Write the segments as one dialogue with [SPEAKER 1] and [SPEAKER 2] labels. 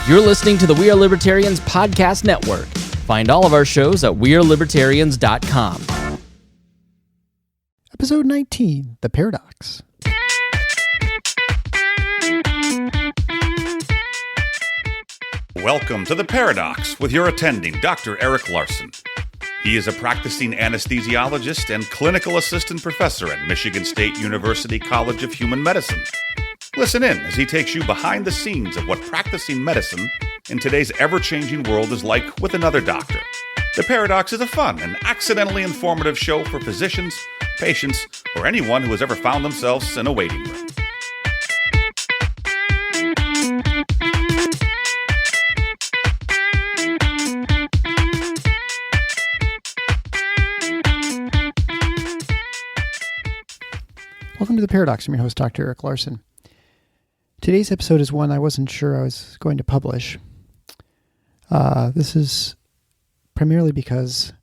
[SPEAKER 1] You're listening to the We Are Libertarians podcast network. Find all of our shows at wearelibertarians.com.
[SPEAKER 2] Episode 19, The Paradox.
[SPEAKER 3] Welcome to The Paradox with your attending, Dr. Eric Larson. He is a practicing anesthesiologist and clinical assistant professor at Michigan State University College of Human Medicine. Listen in as he takes you behind the scenes of what practicing medicine in today's ever-changing world is like with another doctor. The Paradox is a fun and accidentally informative show for physicians, patients, or anyone who has ever found themselves in a waiting room.
[SPEAKER 2] Welcome to The Paradox. I'm your host, Dr. Eric Larson. Today's episode is one I wasn't sure I was going to publish. This is primarily because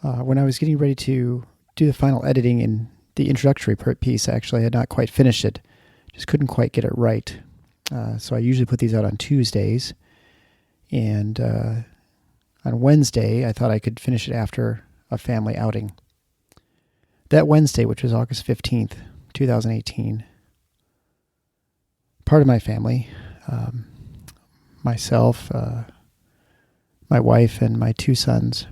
[SPEAKER 2] when I was getting ready to do the final editing in the introductory piece, actually I had not quite finished it. Just couldn't quite get it right. So I usually put these out on Tuesdays. And on Wednesday, I thought I could finish it after a family outing. That Wednesday, which was August 15th, 2018, part of my family, myself, my wife, and my two sons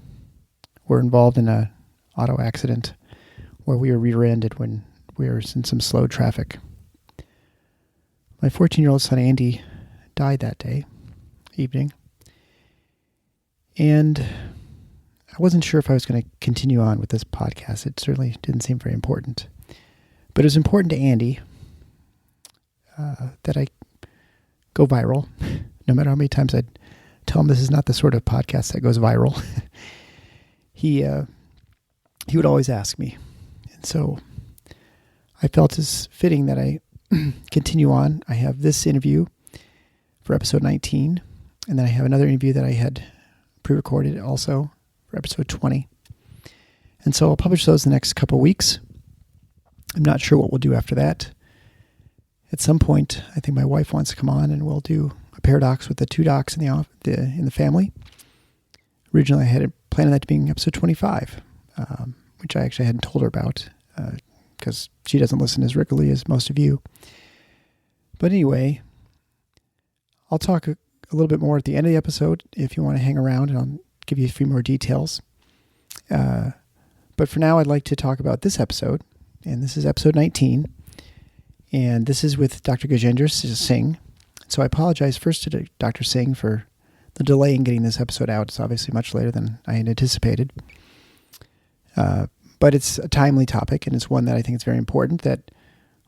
[SPEAKER 2] were involved in an auto accident where we were rear-ended when we were in some slow traffic. My 14-year-old son, Andy, died that evening, and I wasn't sure if I was going to continue on with this podcast. It certainly didn't seem very important. But it was important to Andy that I go viral. No matter how many times I'd tell him this is not the sort of podcast that goes viral. He would always ask me. And so I felt it's fitting that I continue on. I have this interview for episode 19. And then I have another interview that I had pre-recorded also for episode 20. And so I'll publish those in the next couple of weeks. I'm not sure what we'll do after that. At some point, I think my wife wants to come on and we'll do a paradox with the two docs in the family. Originally, I had it planned on that being episode 25, which I actually hadn't told her about because she doesn't listen as regularly as most of you. But anyway, I'll talk a little bit more at the end of the episode if you want to hang around, and I'll give you a few more details. But for now, I'd like to talk about this episode, and this is episode 19, and this is with Dr. Gejendra Singh. So I apologize first to Dr. Singh for the delay in getting this episode out. It's obviously much later than I had anticipated. But it's a timely topic, and it's one that I think is very important, that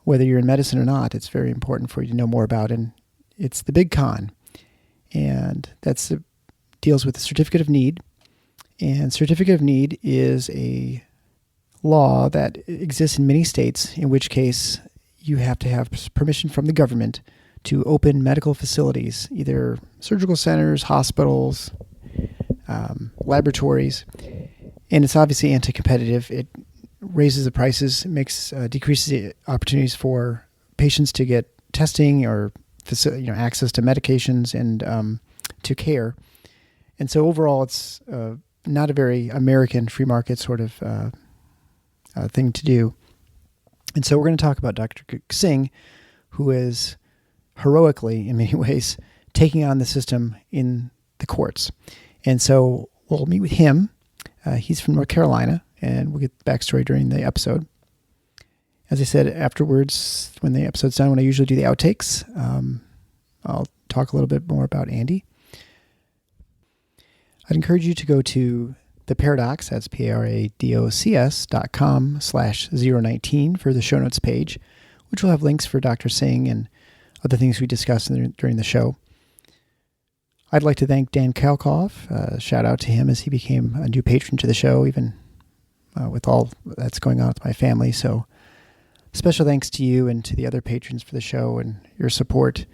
[SPEAKER 2] whether you're in medicine or not, it's very important for you to know more about, and it's the big con. And deals with the Certificate of Need. And Certificate of Need is a law that exists in many states, in which case you have to have permission from the government to open medical facilities, either surgical centers, hospitals, laboratories. And it's obviously anti-competitive. It raises the prices, decreases the opportunities for patients to get testing or access to medications and to care. And so overall, it's not a very American free market sort of thing to do. And so we're going to talk about Dr. Singh, who is heroically, in many ways, taking on the system in the courts. And so we'll meet with him. He's from North Carolina, and we'll get the backstory during the episode. As I said, afterwards, when the episode's done, when I usually do the outtakes, I'll talk a little bit more about Andy. I'd encourage you to go to The Paradox, that's paradocs.com/019 for the show notes page, which will have links for Dr. Singh and other things we discussed during the show. I'd like to thank Dan Kalkoff. Shout out to him as he became a new patron to the show, even with all that's going on with my family. So special thanks to you and to the other patrons for the show, and your support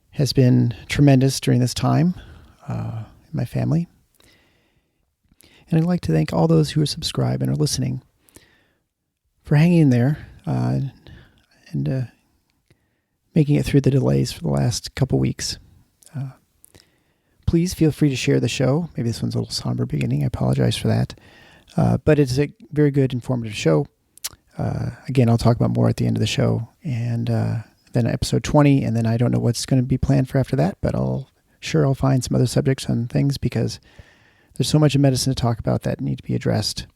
[SPEAKER 2] has been tremendous during this time in my family. And I'd like to thank all those who are subscribed and are listening for hanging in there and making it through the delays for the last couple weeks. Please feel free to share the show. Maybe this one's a little somber beginning. I apologize for that. But it's a very good, informative show. Again, I'll talk about more at the end of the show. And then episode 20, and then I don't know what's going to be planned for after that, but I'll find some other subjects on things because there's so much in medicine to talk about that need to be addressed.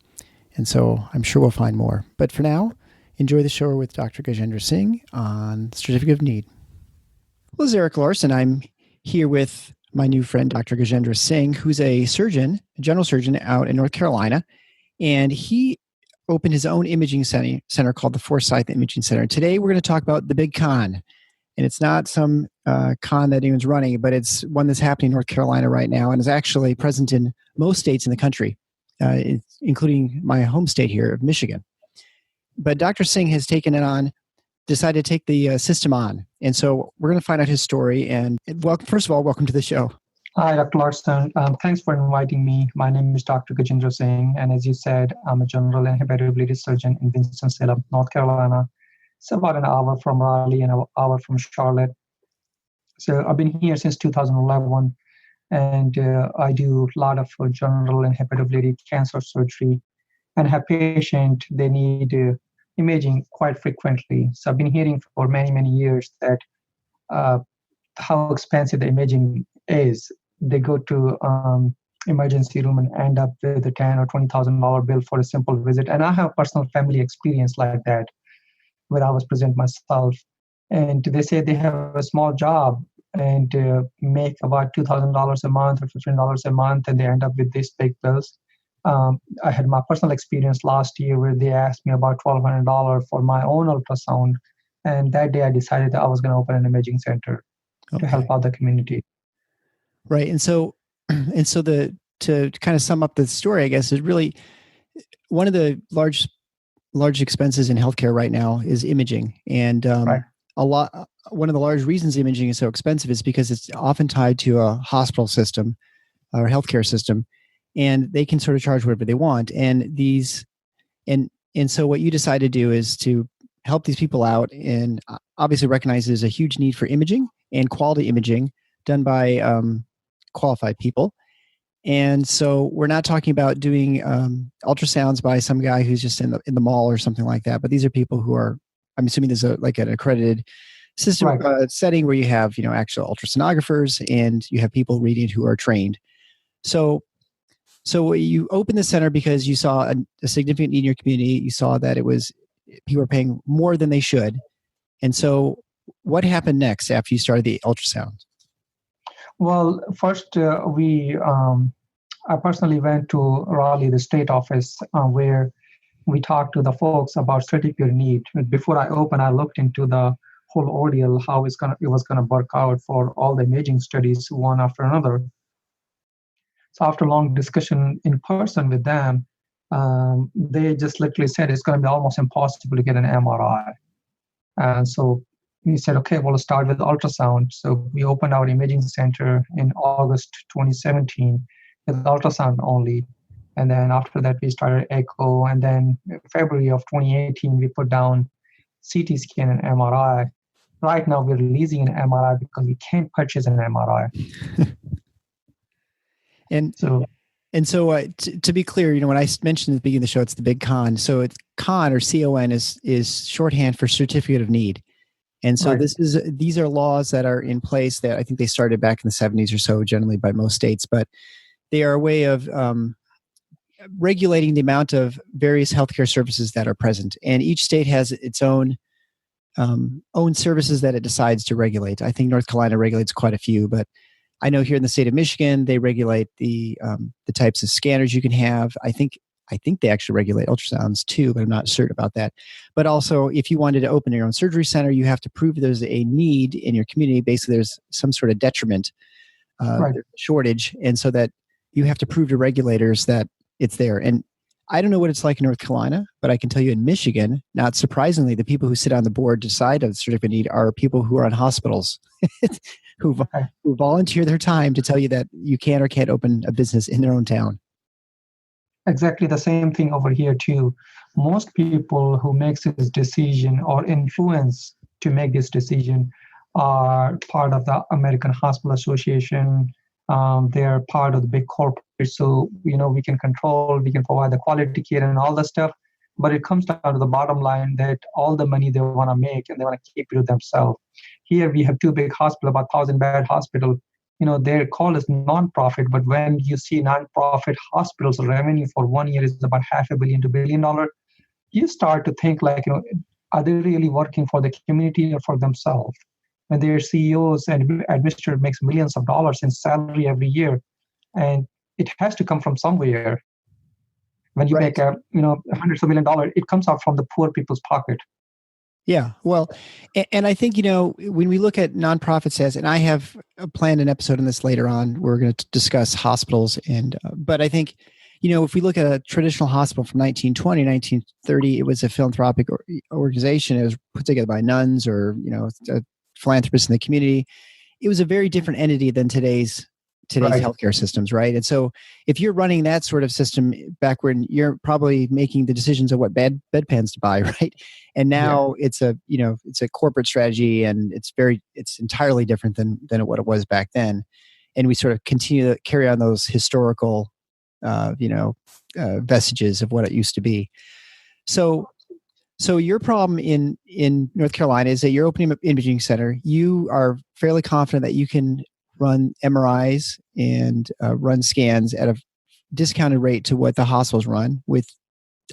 [SPEAKER 2] And so I'm sure we'll find more. But for now, enjoy the show with Dr. Gejendra Singh on Certificate of Need. Well, this is Eric Larson. I'm here with my new friend, Dr. Gejendra Singh, who's a general surgeon out in North Carolina. And he opened his own imaging center called the Forsyth Imaging Center. Today, we're going to talk about the big con. And it's not some con that anyone's running, but it's one that's happening in North Carolina right now and is actually present in most states in the country, including my home state here of Michigan. But Dr. Singh has taken it on, decided to take the system on. And so we're going to find out his story. And first of all, welcome to the show.
[SPEAKER 4] Hi, Dr. Larson. Thanks for inviting me. My name is Dr. Gejendra Singh. And as you said, I'm a general and hepatobiliary surgeon in Winston-Salem, North Carolina. It's about an hour from Raleigh and an hour from Charlotte. So I've been here since 2011. And I do a lot of general and hepatobiliary cancer surgery and have patients, they need imaging quite frequently. So I've been hearing for many, many years that how expensive the imaging is. They go to emergency room and end up with a $10,000 or $20,000 bill for a simple visit. And I have personal family experience like that, where I was present myself. And they say they have a small job and make about $2,000 a month or $15 a month, and they end up with these big bills. I had my personal experience last year where they asked me about $1,200 for my own ultrasound. And that day I decided that I was going to open an imaging center to help out the community.
[SPEAKER 2] Right. And so to kind of sum up the story, I guess, is really one of the large expenses in healthcare right now is imaging. And
[SPEAKER 4] right.
[SPEAKER 2] One of the large reasons imaging is so expensive is because it's often tied to a hospital system or healthcare system, and they can sort of charge whatever they want. And so what you decide to do is to help these people out, and obviously recognize there's a huge need for imaging and quality imaging done by qualified people. And so we're not talking about doing ultrasounds by some guy who's just in the mall or something like that. But these are people who are, I'm assuming there's an accredited system setting where you have, actual ultrasonographers and you have people reading it who are trained. So you opened the center because you saw a significant need in your community. You saw that people were paying more than they should. And so what happened next after you started the ultrasound?
[SPEAKER 4] Well, first I personally went to Raleigh, the state office, where we talked to the folks about certificate of need. Before I opened, I looked into the whole ordeal, how it was gonna work out for all the imaging studies, one after another. So after a long discussion in person with them, they just literally said it's going to be almost impossible to get an MRI. And so we said, okay, we'll start with ultrasound. So we opened our imaging center in August 2017 with ultrasound only. And then after that, we started echo. And then February of 2018, we put down CT scan and MRI. Right now, we're releasing an MRI because we can't purchase an MRI.
[SPEAKER 2] And so to be clear, when I mentioned at the beginning of the show, it's the big con. So it's con, or CON, is shorthand for certificate of need. And so
[SPEAKER 4] right.
[SPEAKER 2] These are laws that are in place that I think they started back in the 70s or so, generally by most states, but they are a way of regulating the amount of various healthcare services that are present. And each state has its own services that it decides to regulate. I think North Carolina regulates quite a few, but I know here in the state of Michigan, they regulate the types of scanners you can have. I think they actually regulate ultrasounds too, but I'm not certain about that. But also, if you wanted to open your own surgery center, you have to prove there's a need in your community. Basically, there's some sort of detriment, shortage, and so that you have to prove to regulators that it's there. And I don't know what it's like in North Carolina, but I can tell you in Michigan, not surprisingly, the people who sit on the board decide of the certificate of need are people who are in hospitals who volunteer their time to tell you that you can or can't open a business in their own town.
[SPEAKER 4] Exactly the same thing over here too. Most people who makes this decision or influence to make this decision are part of the American Hospital Association. They're part of the big corporate, so we can control, we can provide the quality care and all the stuff. But it comes down to the bottom line that all the money they want to make and they want to keep it to themselves. Here we have two big hospitals, about 1,000-bed hospital. They're called as non-profit, but when you see non-profit hospitals' revenue for 1 year is about $500 million to $1 billion, you start to think like, are they really working for the community or for themselves? When their CEOs and administrators makes millions of dollars in salary every year, and it has to come from somewhere. When you make hundreds of $1 million, it comes out from the poor people's pocket.
[SPEAKER 2] Yeah, well, and I think, when we look at nonprofits and I have planned an episode on this later on, we're going to discuss hospitals. But I think, if we look at a traditional hospital from 1920, 1930, it was a philanthropic organization. It was put together by nuns or, philanthropists in the community. It was a very different entity than today's right. Healthcare systems, right? And so if you're running that sort of system back when you're probably making the decisions of what bedpans to buy, right? And now it's a corporate strategy, and it's entirely different than what it was back then. And we sort of continue to carry on those historical, vestiges of what it used to be. So your problem in North Carolina is that you're opening up an imaging center. You are fairly confident that you can run MRIs and run scans at a discounted rate to what the hospitals run, with,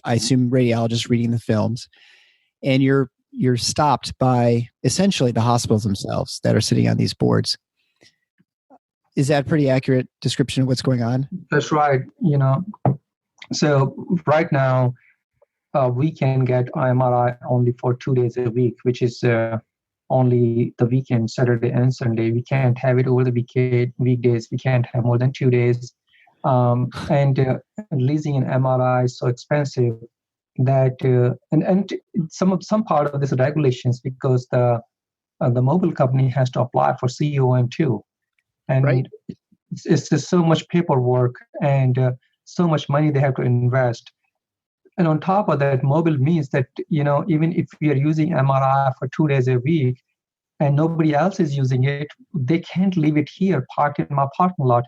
[SPEAKER 2] I assume, radiologists reading the films. And you're stopped by essentially the hospitals themselves that are sitting on these boards. Is that a pretty accurate description of what's going on?
[SPEAKER 4] That's right. So right now, we can get MRI only for 2 days a week, which is only the weekend, Saturday and Sunday. We can't have it over the weekdays. We can't have more than 2 days. And leasing an MRI is so expensive that and some part of this regulations, because the mobile company has to apply for CON too, and right. It's just so much paperwork and so much money they have to invest. And on top of that, mobile means that, even if we are using MRI for 2 days a week and nobody else is using it, they can't leave it here parked in my parking lot.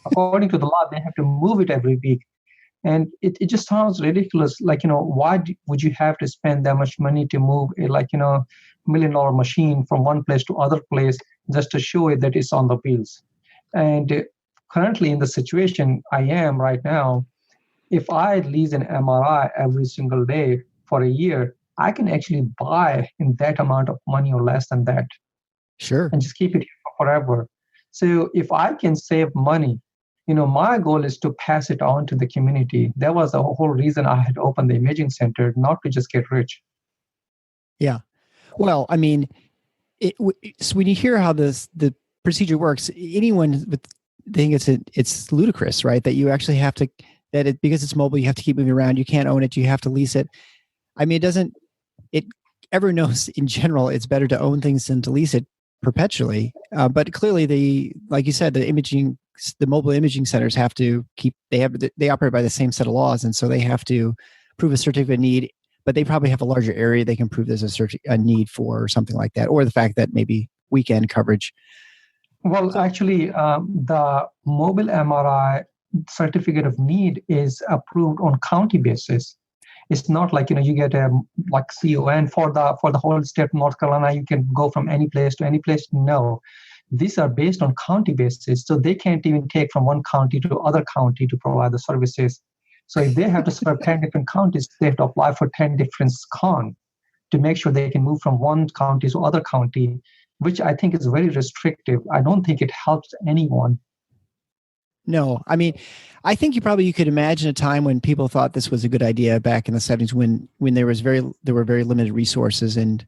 [SPEAKER 4] According to the law, they have to move it every week. And it just sounds ridiculous. Like, why would you have to spend that much money to move a $1 million machine from one place to other place just to show it that it's on the wheels? And currently in the situation I am right now, if I lease an MRI every single day for a year, I can actually buy in that amount of money or less than that.
[SPEAKER 2] Sure.
[SPEAKER 4] And just keep it forever. So if I can save money, my goal is to pass it on to the community. That was the whole reason I had opened the imaging center, not to just get rich.
[SPEAKER 2] Yeah. Well, I mean, so when you hear how the procedure works, anyone would think it's ludicrous, right? That you actually have to, because it's mobile, you have to keep moving around. You can't own it. You have to lease it. I mean, everyone knows in general, it's better to own things than to lease it perpetually. But clearly like you said, the mobile imaging centers have to they operate by the same set of laws. And so they have to prove a certificate of need, but they probably have a larger area they can prove there's a need for, or something like that. Or the fact that maybe weekend coverage.
[SPEAKER 4] Well, actually, the mobile MRI certificate of need is approved on county basis. It's not like, you get a CON for the whole state of North Carolina. You can go from any place to any place. No, these are based on county basis. So they can't even take from one county to other county to provide the services. So if they have to serve 10 different counties, they have to apply for 10 different CON to make sure they can move from one county to other county, which I think is very restrictive. I don't think it helps anyone.
[SPEAKER 2] No, I mean, I think you could imagine a time when people thought this was a good idea back in the 70s when there were very limited resources, and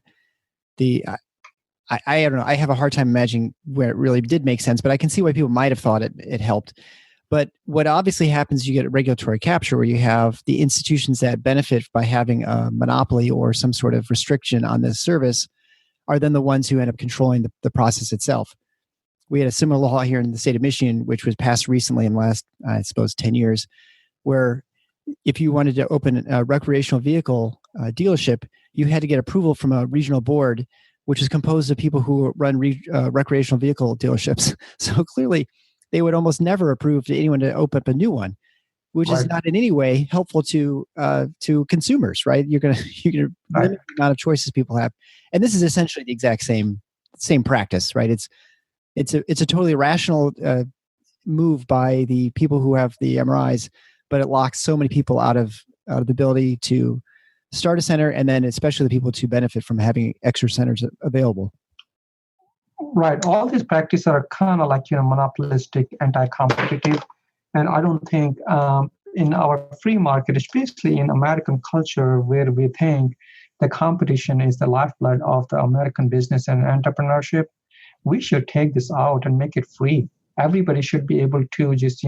[SPEAKER 2] I don't know, I have a hard time imagining where it really did make sense, but I can see why people might have thought it helped. But what obviously happens, you get a regulatory capture where you have the institutions that benefit by having a monopoly or some sort of restriction on this service are then the ones who end up controlling the process itself. We had a similar law here in the state of Michigan, which was passed recently in the last, I suppose, 10 years, where if you wanted to open a recreational vehicle dealership, you had to get approval from a regional board which is composed of people who run recreational vehicle dealerships. So clearly, they would almost never approve to anyone to open up a new one, which is not in any way helpful to consumers, right? You're gonna limit the amount of choices people have, and this is essentially the exact same practice, right? It's a totally rational move by the people who have the MRIs, but it locks so many people out of the ability to start a center, and then especially the people to benefit from having extra centers available.
[SPEAKER 4] Right. All these practices are kind of like, monopolistic, anti-competitive. And I don't think in our free market, especially in American culture, where we think the competition is the lifeblood of the American business and entrepreneurship, we should take this out and make it free. Everybody should be able to just,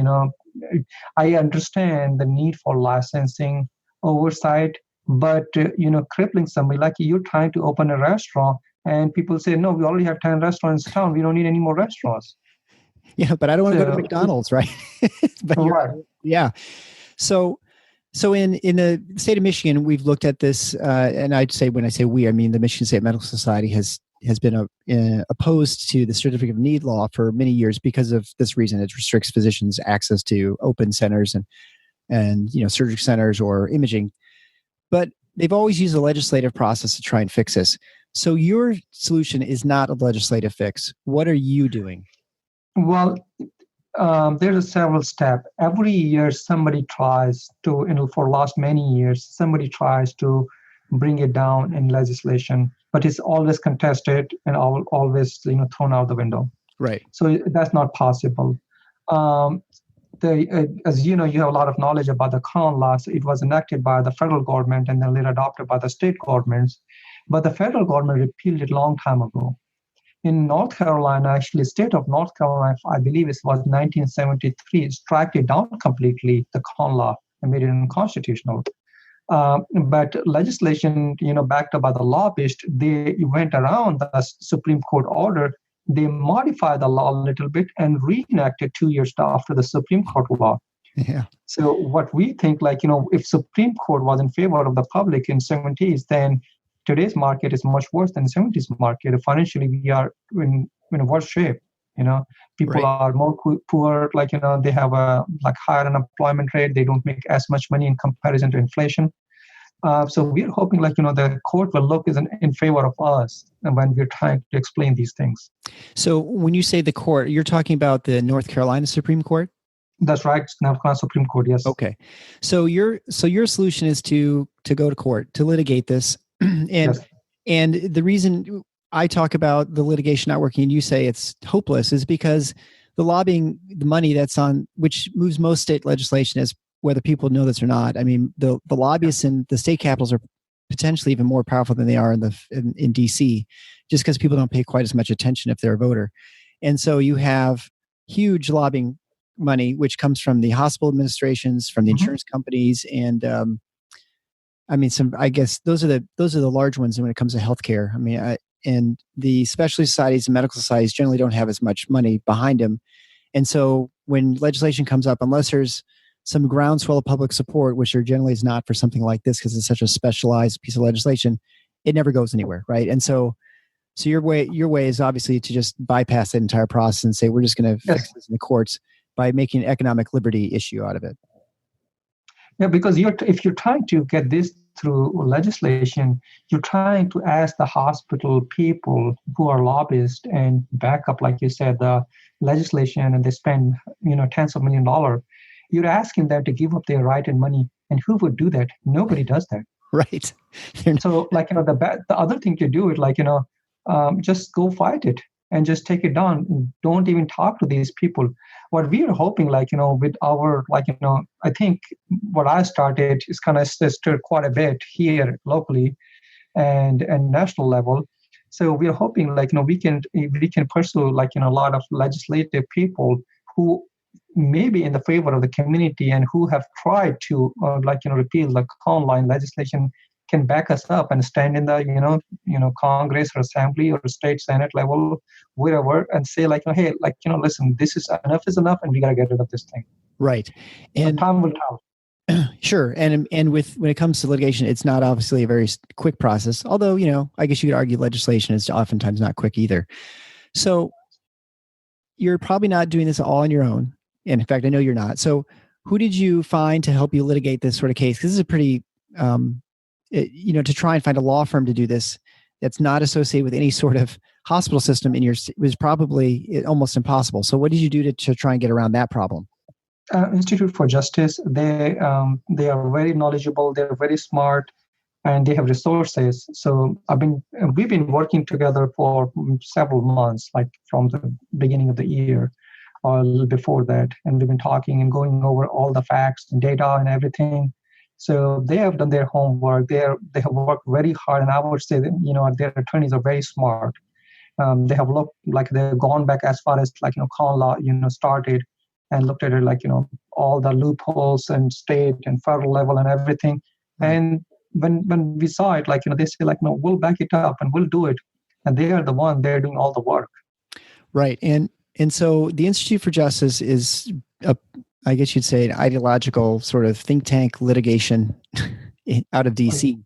[SPEAKER 4] I understand the need for licensing oversight, but, crippling somebody, like you're trying to open a restaurant and people say, no, we already have 10 restaurants in town. We don't need any more restaurants.
[SPEAKER 2] Yeah, but I don't want to go to McDonald's, right? Yeah. So in the state of Michigan, we've looked at this, and I'd say, when I say we, I mean the Michigan State Medical Society has been opposed to the Certificate of Need law for many years because of this reason. It restricts physicians' access to open centers and surgery centers or imaging. But they've always used the legislative process to try and fix this. So your solution is not a legislative fix. What are you doing?
[SPEAKER 4] Well, there's several steps. Every year, somebody tries to, for last many years, somebody tries to bring it down in legislation, but it's always contested and always, thrown out the window.
[SPEAKER 2] Right.
[SPEAKER 4] So that's not possible. As you know, you have a lot of knowledge about the con law. So it was enacted by the federal government and then later adopted by the state governments. But the federal government repealed it a long time ago. In North Carolina, actually, the state of North Carolina, I believe it was 1973, struck it down completely, the con law, and made it unconstitutional. But legislation, backed up by the lobbyists, they went around the Supreme Court order. They modified the law a little bit and reenacted 2 years after the Supreme Court law.
[SPEAKER 2] Yeah.
[SPEAKER 4] So what we think, if Supreme Court was in favor of the public in 70s, then today's market is much worse than the 70s market. Financially, we are in a worse shape. People are more poor. They have a higher unemployment rate. They don't make as much money in comparison to inflation. So we're hoping, the court will look in favor of us when we're trying to explain these things.
[SPEAKER 2] So when you say the court, you're talking about the North Carolina Supreme Court?
[SPEAKER 4] That's right, North Carolina Supreme Court. Yes. Okay.
[SPEAKER 2] So your solution is to go to court to litigate this. And the reason I talk about the litigation not working and you say it's hopeless is because the lobbying, the money that's on, which moves most state legislation, is whether people know this or not. I mean, the lobbyists in the state capitals are potentially even more powerful than they are in DC, just because people don't pay quite as much attention if they're a voter. And so you have huge lobbying money, which comes from the hospital administrations, from the insurance companies, and I guess those are the large ones when it comes to healthcare. I mean, and the specialty societies and medical societies generally don't have as much money behind them. And so when legislation comes up, unless there's some groundswell of public support, which there generally is not for something like this because it's such a specialized piece of legislation, it never goes anywhere, right? And so your way is obviously to just bypass that entire process and say we're just going to fix this in the courts by making an economic liberty issue out of it.
[SPEAKER 4] Yeah, because if you're trying to get this through legislation, you're trying to ask the hospital people who are lobbyists and back up, like you said, the legislation, and they spend tens of $millions. You're asking them to give up their right and money, and who would do that? Nobody does that.
[SPEAKER 2] Right.
[SPEAKER 4] So, the other thing to do is just go fight it and just take it down. Don't even talk to these people. What we are hoping, with our, I think what I started is kind of stirred quite a bit here locally and national level. So we are hoping, we can pursue, a lot of legislative people who may be in the favor of the community and who have tried to, repeal the online legislation, can back us up and stand in the, Congress or Assembly or state Senate level, wherever, and say hey, listen, enough is enough, and we got to get rid of this thing.
[SPEAKER 2] Right.
[SPEAKER 4] And time will tell.
[SPEAKER 2] Sure. And when it comes to litigation, it's not obviously a very quick process. Although, I guess you could argue legislation is oftentimes not quick either. So you're probably not doing this all on your own. And in fact, I know you're not. So who did you find to help you litigate this sort of case? Because this is a pretty, to try and find a law firm to do this that's not associated with any sort of hospital system was probably almost impossible. So what did you do to try and get around that problem?
[SPEAKER 4] Institute for Justice, they are very knowledgeable, they're very smart, and they have resources. So we've been working together for several months, like from the beginning of the year or a little before that, and we've been talking and going over all the facts and data and everything. So they have done their homework. They have worked very hard, and I would say that their attorneys are very smart. They have looked like they've gone back as far as con law started, and looked at it all the loopholes and state and federal level and everything. And when we saw it, they say no, we'll back it up and we'll do it. And they're doing all the work. Right.
[SPEAKER 2] And so the Institute for Justice is I guess you'd say an ideological sort of think tank litigation out of DC.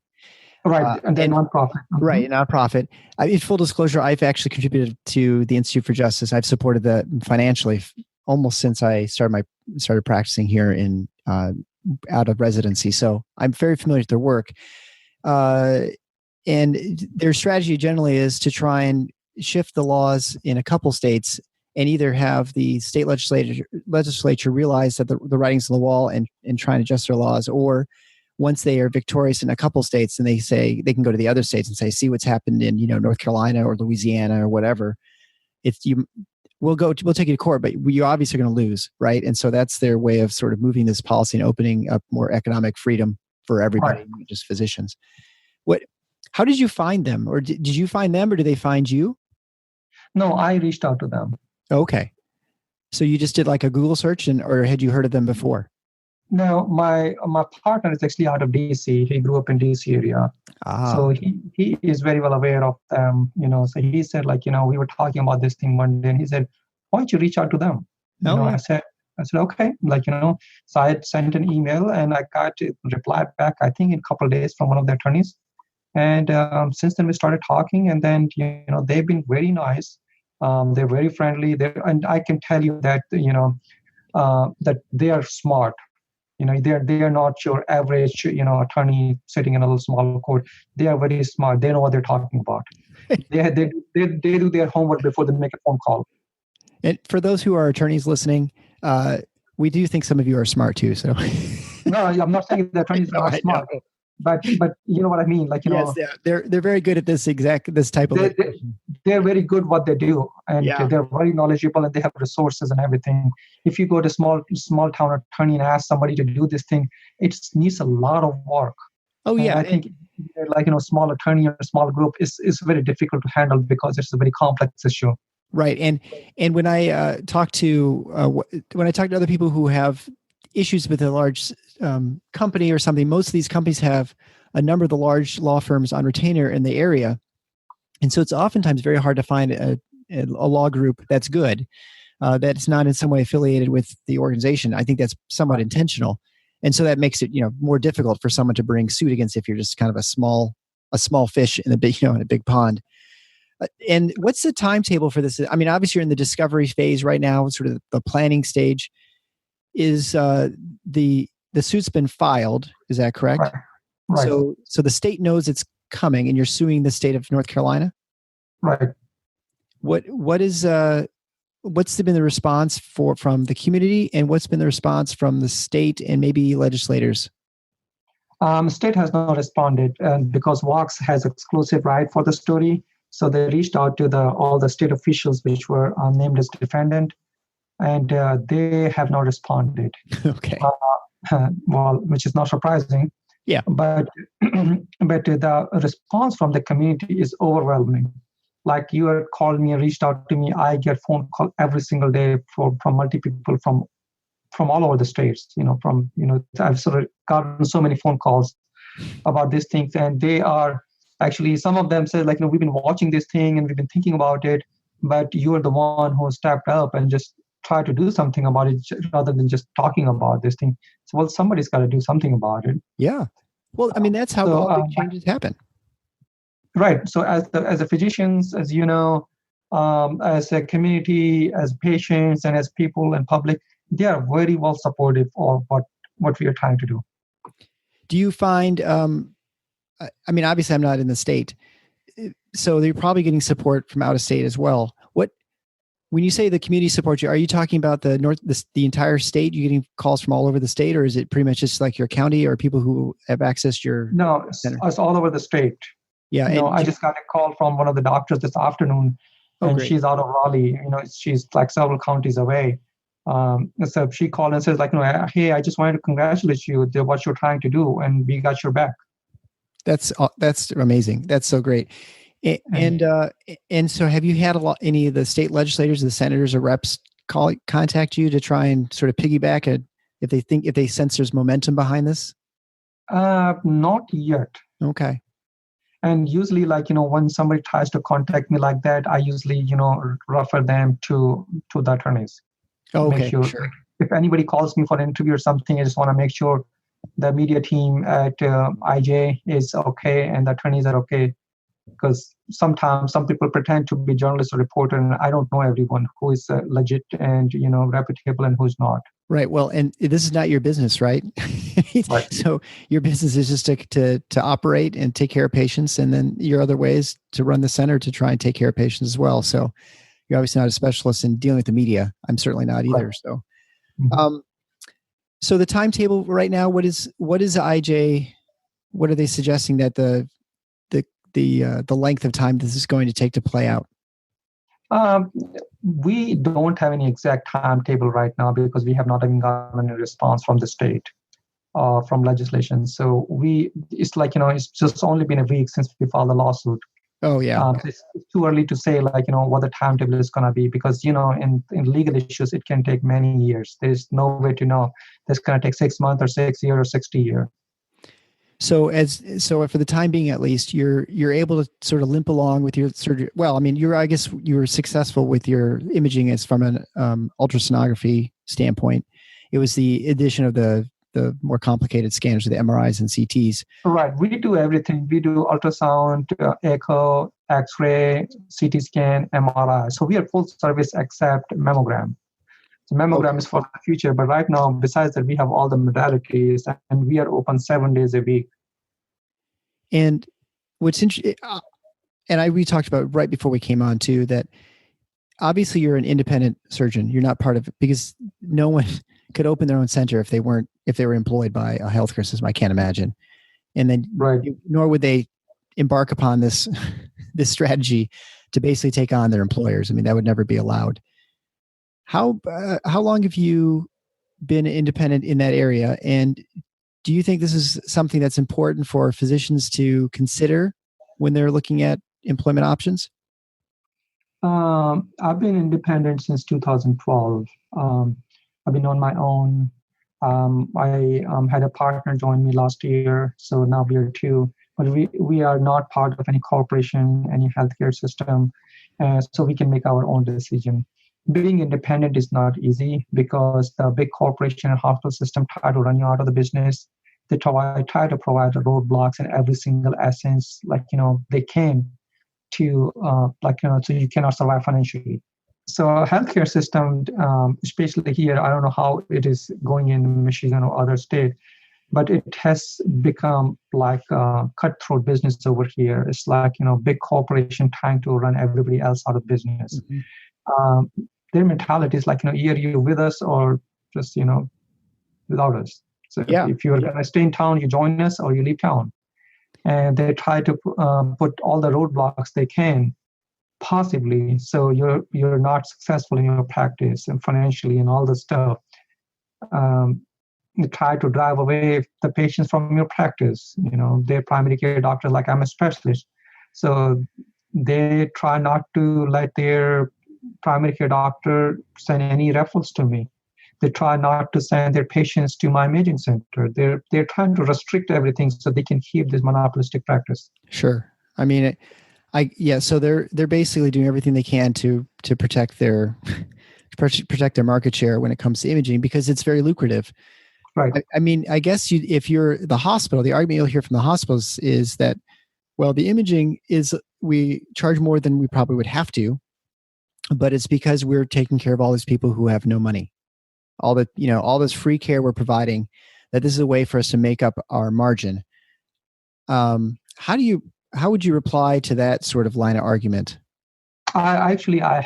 [SPEAKER 4] Right. And they're nonprofit. Mm-hmm.
[SPEAKER 2] Right. A nonprofit. In full disclosure, I've actually contributed to the Institute for Justice. I've supported that financially almost since I started practicing here in out of residency. So I'm very familiar with their work. And their strategy generally is to try and shift the laws in a couple states and either have the state legislature realize that the writing's on the wall and try and adjust their laws, or once they are victorious in a couple states and they say they can go to the other states and say, see what's happened in North Carolina or Louisiana or whatever. We'll take you to court, but you obviously are going to lose, right? And so that's their way of sort of moving this policy and opening up more economic freedom for everybody, not just physicians. How did you find them, or did you find them, or did they find you?
[SPEAKER 4] No, I reached out to them.
[SPEAKER 2] Okay, so you just did like a Google search, or had you heard of them before?
[SPEAKER 4] No, my partner is actually out of DC. He grew up in DC area. So he is very well aware of them, So he said, we were talking about this thing one day, and he said, why don't you reach out to them? I said, okay, So I had sent an email, and I got a reply back, I think in a couple of days, from one of the attorneys. And since then we started talking, and then they've been very nice. They're very friendly. And I can tell you that that they are smart. They are not your average attorney sitting in a little small court. They are very smart. They know what they're talking about. they do their homework before they make a phone call.
[SPEAKER 2] And for those who are attorneys listening, we do think some of you are smart too. So
[SPEAKER 4] no, I'm not saying the attorneys are smart. But you know what I mean,
[SPEAKER 2] yes, they're very good at this type of.
[SPEAKER 4] They're very good what they do, and they're very knowledgeable, and they have resources and everything. If you go to small town attorney and ask somebody to do this thing, it needs a lot of work.
[SPEAKER 2] Oh yeah,
[SPEAKER 4] and I think small attorney or a small group is very difficult to handle because it's a very complex issue.
[SPEAKER 2] Right, and when I talk to other people who have issues with a large company or something, most of these companies have a number of the large law firms on retainer in the area. And so it's oftentimes very hard to find a law group that's good, that's not in some way affiliated with the organization. I think that's somewhat intentional. And so that makes it, more difficult for someone to bring suit against if you're just kind of a small fish in a big, in a big pond. And what's the timetable for this? I mean, obviously you're in the discovery phase right now, sort of the planning stage. Is the suit's been filed? Is that correct?
[SPEAKER 4] Right.
[SPEAKER 2] So the state knows it's coming, and you're suing the state of North Carolina.
[SPEAKER 4] Right.
[SPEAKER 2] What's been the response from the community, and what's been the response from the state and maybe legislators?
[SPEAKER 4] State has not responded, because Vox has exclusive right for the story. So they reached out to all the state officials which were named as defendant. And they have not responded.
[SPEAKER 2] Okay.
[SPEAKER 4] Which is not surprising.
[SPEAKER 2] Yeah.
[SPEAKER 4] But the response from the community is overwhelming. Like you had called me and reached out to me. I get phone call every single day from multiple people from all over the states. I've sort of gotten so many phone calls about these things, and they are actually, some of them said we've been watching this thing and we've been thinking about it, but you are the one who stepped up and just try to do something about it rather than just talking about this thing. So, well, somebody's got to do something about it.
[SPEAKER 2] Yeah. Well, I mean, that's how all big changes happen.
[SPEAKER 4] Right. So as a physicians, as you know, as a community, as patients, and as people and public, they are very well supportive of what we are trying to do.
[SPEAKER 2] Do you find, I mean, obviously I'm not in the state, so you're probably getting support from out of state as well. When you say the community supports you, are you talking about the entire state? You getting calls from all over the state, or is it pretty much just like your county or people who have accessed your center?
[SPEAKER 4] It's all over the state.
[SPEAKER 2] Yeah.
[SPEAKER 4] I just got a call from one of the doctors this afternoon, and
[SPEAKER 2] great.
[SPEAKER 4] She's out of Raleigh. She's like several counties away. So she called and says, like, hey, I just wanted to congratulate you on what you're trying to do, and we got your back.
[SPEAKER 2] That's amazing. That's so great. And so have you had any of the state legislators, the senators or reps contact you to try and sort of piggyback if they sense there's momentum behind this?
[SPEAKER 4] Not yet.
[SPEAKER 2] Okay.
[SPEAKER 4] And usually, when somebody tries to contact me like that, I usually, refer them to the attorneys.
[SPEAKER 2] Oh, okay.
[SPEAKER 4] Make sure,
[SPEAKER 2] sure.
[SPEAKER 4] If anybody calls me for an interview or something, I just want to make sure the media team at IJ is okay and the attorneys are okay. Because sometimes some people pretend to be journalists or reporter, and I don't know everyone who is legit and reputable and who's not.
[SPEAKER 2] Right. Well, and this is not your business, right?
[SPEAKER 4] Right.
[SPEAKER 2] So your business is just to operate and take care of patients, and then your other ways to run the center to try and take care of patients as well. So you're obviously not a specialist in dealing with the media. I'm certainly not either. Right. So, so the timetable right now, what is IJ? What are they suggesting that the length of time this is going to take to play out?
[SPEAKER 4] We don't have any exact timetable right now because we have not even gotten a response from the state, from legislation. So it's just only been a week since we filed the lawsuit.
[SPEAKER 2] Oh yeah.
[SPEAKER 4] It's too early to say what the timetable is going to be because in legal issues it can take many years. There's no way to know. This going to take 6 months or 6 years or 60 years.
[SPEAKER 2] So for the time being, at least, you're able to sort of limp along with your surgery. Well, I mean, I guess you were successful with your imaging as from an ultrasonography standpoint. It was the addition of the more complicated scanners, the MRIs and CTs. Right.
[SPEAKER 4] We do everything. We do ultrasound, echo, X-ray, CT scan, MRI. So we are full service except mammogram. So mammogram is for the future, but right now, besides that, we have all the modalities, and we are open 7 days a week.
[SPEAKER 2] And what's interesting, we talked about right before we came on too, that obviously you're an independent surgeon. You're not part of it because no one could open their own center if they were employed by a healthcare system. I can't imagine. And then, nor would they embark upon this strategy to basically take on their employers. I mean, that would never be allowed. How long have you been independent in that area? And do you think this is something that's important for physicians to consider when they're looking at employment options?
[SPEAKER 4] I've been independent since 2012. I've been on my own. I had a partner join me last year, so now we are two. But we are not part of any corporation, any healthcare system, so we can make our own decision. Being independent is not easy because the big corporation and hospital system try to run you out of the business. They try to provide the roadblocks in every single essence, they can to, so you cannot survive financially. So healthcare system, especially here, I don't know how it is going in Michigan or other state, but it has become like a cutthroat business over here. It's like, big corporation trying to run everybody else out of business. Mm-hmm. Their mentality is like, either you're with us or just, without us. So if you're going to stay in town, you join us or you leave town. And they try to put all the roadblocks they can, possibly, so you're not successful in your practice and financially and all this stuff. They try to drive away the patients from your practice. Their primary care doctor, like I'm a specialist. So they try not to let their primary care doctor send any referrals to me. They try not to send their patients to my imaging center. They're trying to restrict everything so they can keep this monopolistic practice.
[SPEAKER 2] Sure. I mean, so they're basically doing everything they can to protect their protect their market share when it comes to imaging because it's very lucrative.
[SPEAKER 4] Right.
[SPEAKER 2] I mean, I guess if you're the hospital, the argument you'll hear from the hospitals is that, well, the imaging is we charge more than we probably would have to, but it's because we're taking care of all these people who have no money. All this free care we're providing, that this is a way for us to make up our margin. How would you reply to that sort of line of argument?
[SPEAKER 4] I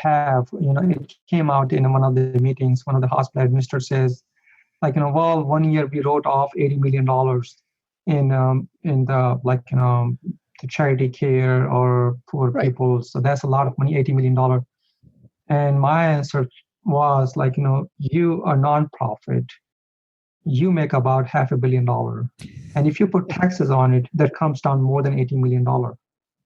[SPEAKER 4] have, it came out in one of the meetings, one of the hospital administrators says, well, 1 year we wrote off $80 million in the charity care or poor people. So that's a lot of money, $80 million. And my answer was you are nonprofit. You make about $500 million. And if you put taxes on it, that comes down more than $80 million.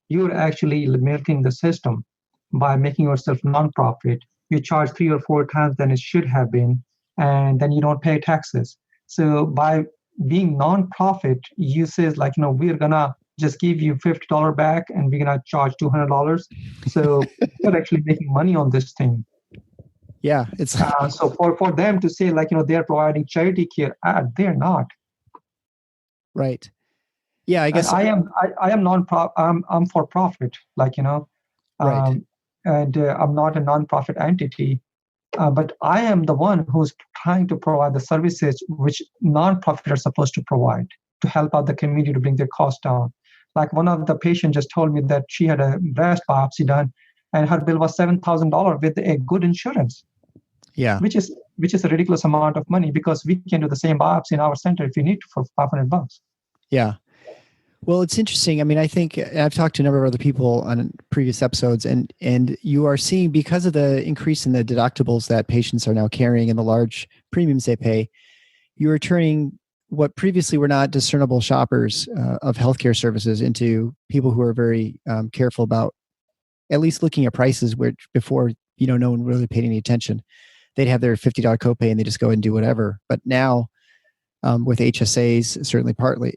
[SPEAKER 4] You're actually milking the system by making yourself nonprofit. You charge 3 or 4 times than it should have been, and then you don't pay taxes. So by being nonprofit, you says we're gonna just give you $50 back and we're gonna charge $200. So you're actually making money on this thing.
[SPEAKER 2] Yeah, it's
[SPEAKER 4] so for them to say they're providing charity care, they're not.
[SPEAKER 2] Right. Yeah, I guess
[SPEAKER 4] and I am non-profit. I'm for profit,
[SPEAKER 2] right.
[SPEAKER 4] And I'm not a non-profit entity. But I am the one who's trying to provide the services which non-profit are supposed to provide to help out the community to bring their costs down. Like one of the patients just told me that she had a breast biopsy done, and her bill was $7,000 with a good insurance.
[SPEAKER 2] Yeah,
[SPEAKER 4] which is a ridiculous amount of money because we can do the same biopsy in our center if you need to for $500.
[SPEAKER 2] Yeah. Well, it's interesting. I mean, I think I've talked to a number of other people on previous episodes, and you are seeing, because of the increase in the deductibles that patients are now carrying and the large premiums they pay, you are turning what previously were not discernible shoppers of healthcare services into people who are very careful about at least looking at prices, which before, no one really paid any attention. They'd have their $50 copay and they just go and do whatever. But now with HSAs, certainly partly,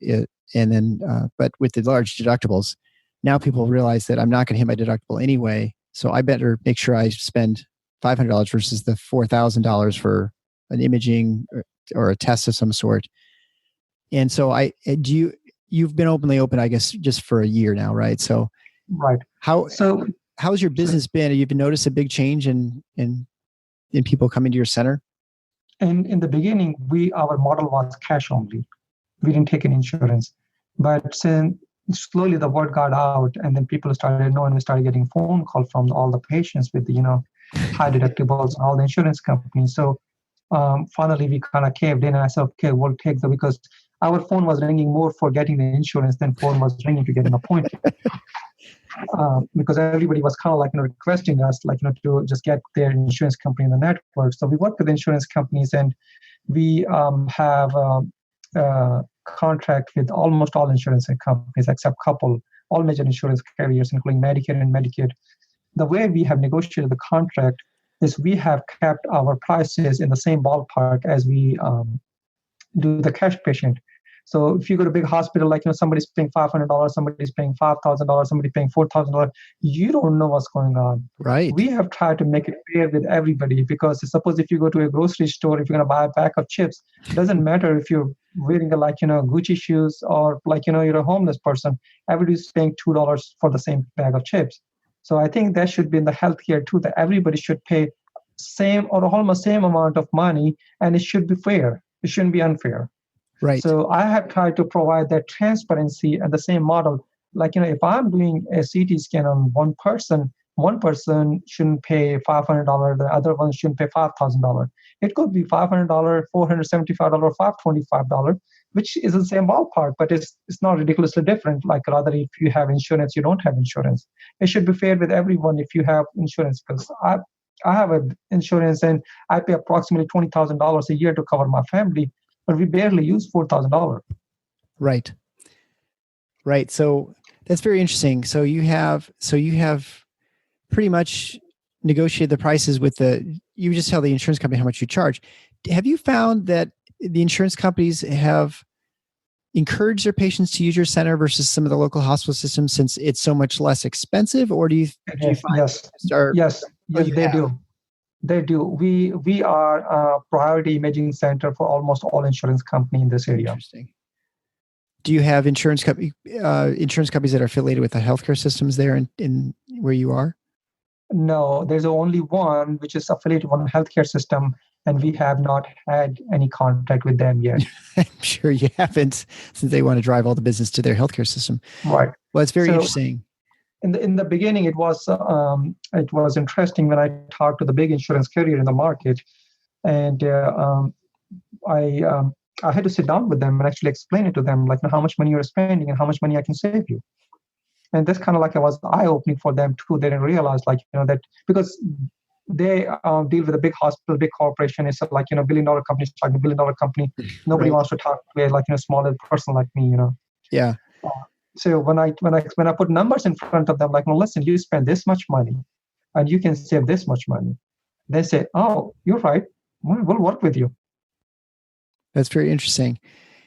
[SPEAKER 2] but with the large deductibles, now people realize that I'm not going to hit my deductible anyway. So I better make sure I spend $500 versus the $4,000 for an imaging or a test of some sort. And so you've been open, I guess, just for a year now, right? So
[SPEAKER 4] right.
[SPEAKER 2] How's your business been? Have you noticed a big change in people coming to your center?
[SPEAKER 4] And in the beginning, our model was cash only. We didn't take any insurance. But slowly the word got out, and then people started knowing. We started getting phone calls from all the patients with high deductibles and all the insurance companies. So finally we kind of caved in, and I said, okay, we'll take because our phone was ringing more for getting the insurance than phone was ringing to get an appointment. Because everybody was kind of requesting us to just get their insurance company in the network. So we work with insurance companies, and we have a contract with almost all insurance companies except all major insurance carriers, including Medicare and Medicaid. The way we have negotiated the contract is we have kept our prices in the same ballpark as we do the cash patient. So if you go to a big hospital, somebody's paying $500, somebody's paying $5,000, somebody's paying $4,000, you don't know what's going on.
[SPEAKER 2] Right.
[SPEAKER 4] We have tried to make it fair with everybody, because suppose if you go to a grocery store, if you're going to buy a pack of chips, it doesn't matter if you're wearing Gucci shoes or you're a homeless person. Everybody's paying $2 for the same bag of chips. So I think that should be in the healthcare too, that everybody should pay same or almost same amount of money, and it should be fair. It shouldn't be unfair.
[SPEAKER 2] Right.
[SPEAKER 4] So I have tried to provide that transparency and the same model. If I'm doing a CT scan on one person shouldn't pay $500, the other one shouldn't pay $5,000. It could be $500, $475, $525, which is the same ballpark, but it's not ridiculously different. Rather, if you have insurance, you don't have insurance. It should be fair with everyone if you have insurance, because I have an insurance and I pay approximately $20,000 a year to cover my family, but we barely use $4,000.
[SPEAKER 2] Right. So that's very interesting. So you have pretty much negotiated the prices you just tell the insurance company how much you charge. Have you found that the insurance companies have encouraged their patients to use your center versus some of the local hospital systems, since it's so much less expensive? Or do you find
[SPEAKER 4] Yes, they do. They do. We are a priority imaging center for almost all insurance company in this area.
[SPEAKER 2] Interesting. Do you have insurance companies that are affiliated with the healthcare systems there in where you are?
[SPEAKER 4] No, there's only one which is affiliated with one healthcare system, and we have not had any contact with them yet.
[SPEAKER 2] I'm sure you haven't, since they want to drive all the business to their healthcare system.
[SPEAKER 4] Right.
[SPEAKER 2] Well, it's very interesting.
[SPEAKER 4] In the beginning, it was interesting when I talked to the big insurance carrier in the market, and I had to sit down with them and actually explain it to them, like how much money you're spending and how much money I can save you. And that's kind of like it was eye-opening for them too. They didn't realize, like, that because they deal with a big hospital, big corporation. It's like, billion-dollar companies talking to billion-dollar company. Nobody wants to talk to a, like, smaller person like me,
[SPEAKER 2] Yeah.
[SPEAKER 4] So when I put numbers in front of them, like, listen, you spend this much money and you can save this much money. They say, oh, you're right. We'll work with you.
[SPEAKER 2] That's very interesting.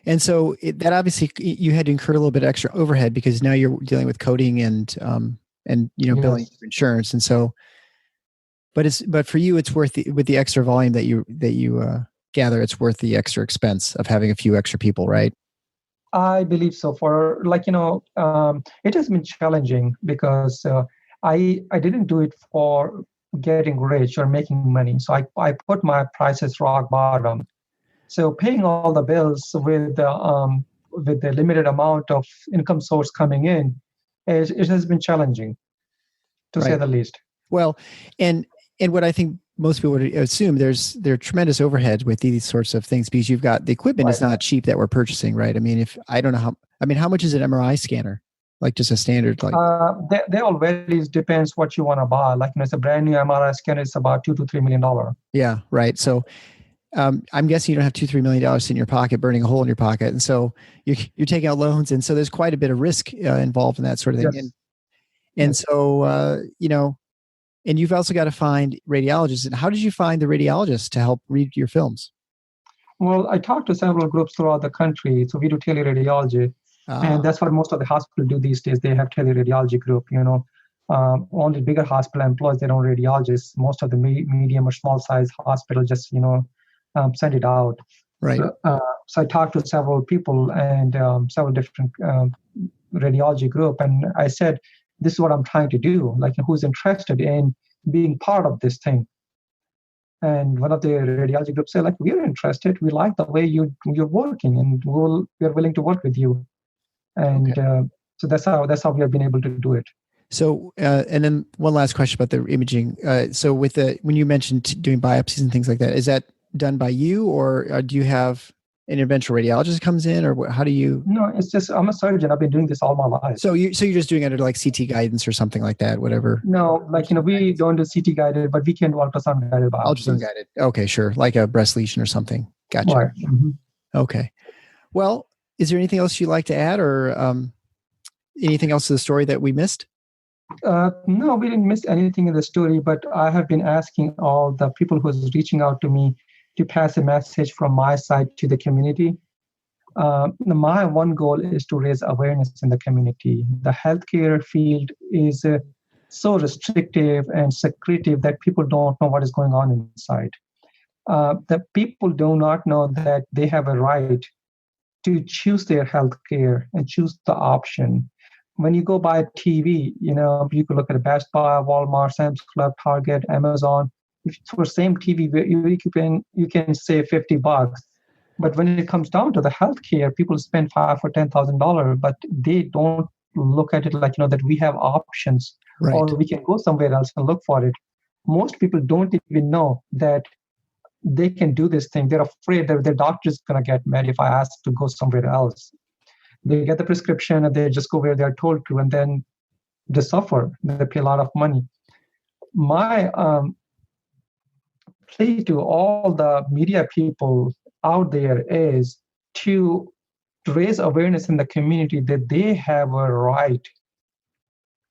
[SPEAKER 2] And so that obviously you had to incur a little bit of extra overhead because now you're dealing with coding and billing for insurance. And so, but for you, it's worth with the extra volume that you gather, it's worth the extra expense of having a few extra people, right?
[SPEAKER 4] I believe so. For it has been challenging because I didn't do it for getting rich or making money. So I put my prices rock bottom. So paying all the bills with the limited amount of income source coming in, it has been challenging, to say the least. Well,
[SPEAKER 2] and what I think most people would assume, there are tremendous overhead with these sorts of things because you've got the equipment is not cheap that we're purchasing, right? I mean, how much is an MRI scanner? Like just a standard, like
[SPEAKER 4] they all varies, depends what you want to buy. Like it's a brand new MRI scanner, it's about $2 to $3 million.
[SPEAKER 2] Yeah, right. So. I'm guessing you don't have $2-3 million in your pocket, burning a hole in your pocket, and so you're taking out loans, and so there's quite a bit of risk involved in that sort of thing.
[SPEAKER 4] Yes.
[SPEAKER 2] So and you've also got to find radiologists. And how did you find the radiologists to help read your films?
[SPEAKER 4] Well, I talked to several groups throughout the country, so we do teleradiology, and that's what most of the hospitals do these days. They have teleradiology group. Only bigger hospital employs their own radiologists. Most of the medium or small size hospital just send it out.
[SPEAKER 2] Right.
[SPEAKER 4] So I talked to several people and several different radiology group, and I said, "This is what I'm trying to do. Like, who's interested in being part of this thing?" And one of the radiology groups said, "Like, we're interested. We like the way you're working, and we're willing to work with you." And so that's how we have been able to do it.
[SPEAKER 2] So, and then one last question about the imaging. So, when you mentioned doing biopsies and things like that, is that done by you, or do you have an interventional radiologist comes in, or how do you?
[SPEAKER 4] No, it's just I'm a surgeon. I've been doing this all my life.
[SPEAKER 2] So you're just doing it under like CT guidance or something like that, whatever.
[SPEAKER 4] No, we don't do CT guided, but we can do ultrasound guided biopsies.
[SPEAKER 2] Ultrasound guided. Okay, sure, like a breast lesion or something. Gotcha.
[SPEAKER 4] Right. Mm-hmm.
[SPEAKER 2] Okay. Well, is there anything else you'd like to add, or anything else to the story that we missed?
[SPEAKER 4] No, we didn't miss anything in the story, but I have been asking all the people who is reaching out to me to pass a message from my side to the community. My one goal is to raise awareness in the community. The healthcare field is so restrictive and secretive that people don't know what is going on inside. The people do not know that they have a right to choose their healthcare and choose the option. When you go buy a TV, you can look at a Best Buy, Walmart, Sam's Club, Target, Amazon. For same TV, you can save $50. But when it comes down to the healthcare, people spend $5,000 or $10,000, but they don't look at it like that we have options,
[SPEAKER 2] right,
[SPEAKER 4] or we can go somewhere else and look for it. Most people don't even know that they can do this thing. They're afraid that their doctor is going to get mad if I ask to go somewhere else. They get the prescription and they just go where they're told to, and then they suffer. They pay a lot of money. My plea to all the media people out there is to raise awareness in the community that they have a right